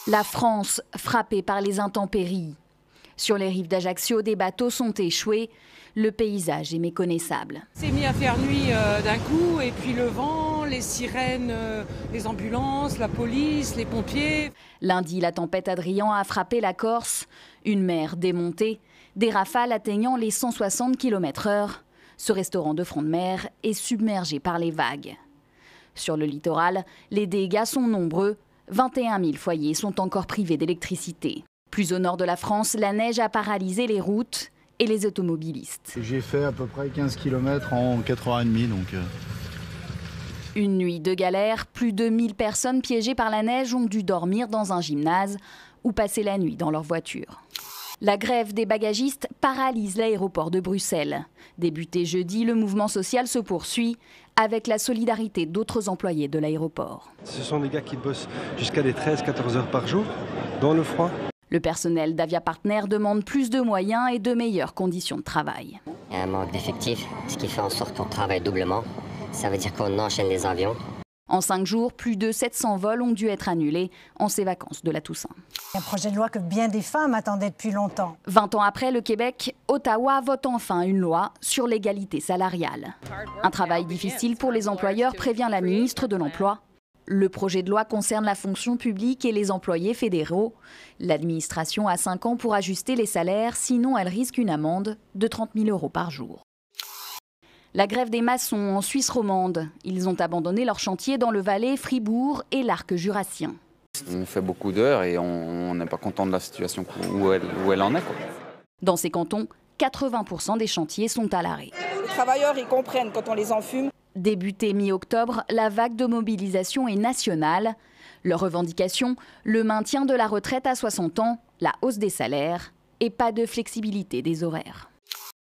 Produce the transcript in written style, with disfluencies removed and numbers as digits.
La France frappée par les intempéries. Sur les rives d'Ajaccio, des bateaux sont échoués. Le paysage est méconnaissable. C'est mis à faire nuit d'un coup, et puis le vent, les sirènes, les ambulances, la police, les pompiers. Lundi, la tempête Adrian a frappé la Corse. Une mer démontée, des rafales atteignant les 160 km/h. Ce restaurant de front de mer est submergé par les vagues. Sur le littoral, les dégâts sont nombreux. 21 000 foyers sont encore privés d'électricité. Plus au nord de la France, la neige a paralysé les routes et les automobilistes. J'ai fait à peu près 15 km en 4h30. Une nuit de galère, plus de 1000 personnes piégées par la neige ont dû dormir dans un gymnase ou passer la nuit dans leur voiture. La grève des bagagistes paralyse l'aéroport de Bruxelles. Débuté jeudi, le mouvement social se poursuit avec la solidarité d'autres employés de l'aéroport. Ce sont des gars qui bossent jusqu'à les 13-14 heures par jour dans le froid. Le personnel d'Avia Partner demande plus de moyens et de meilleures conditions de travail. Il y a un manque d'effectifs, ce qui fait en sorte qu'on travaille doublement. Ça veut dire qu'on enchaîne les avions. En 5 jours, plus de 700 vols ont dû être annulés en ces vacances de la Toussaint. Un projet de loi que bien des femmes attendaient depuis longtemps. 20 ans après le Québec, Ottawa vote enfin une loi sur l'égalité salariale. Un travail difficile pour les employeurs, prévient la ministre de l'Emploi. Le projet de loi concerne la fonction publique et les employés fédéraux. L'administration a 5 ans pour ajuster les salaires, sinon elle risque une amende de 30 000 € par jour. La grève des maçons en Suisse romande. Ils ont abandonné leur chantier dans le Valais, Fribourg et l'Arc jurassien. On fait beaucoup d'heures et on n'est pas content de la situation où elle en est, quoi. Dans ces cantons, 80% des chantiers sont à l'arrêt. Les travailleurs, ils comprennent quand on les enfume. Débutée mi-octobre, la vague de mobilisation est nationale. Leur revendication, le maintien de la retraite à 60 ans, la hausse des salaires et pas de flexibilité des horaires.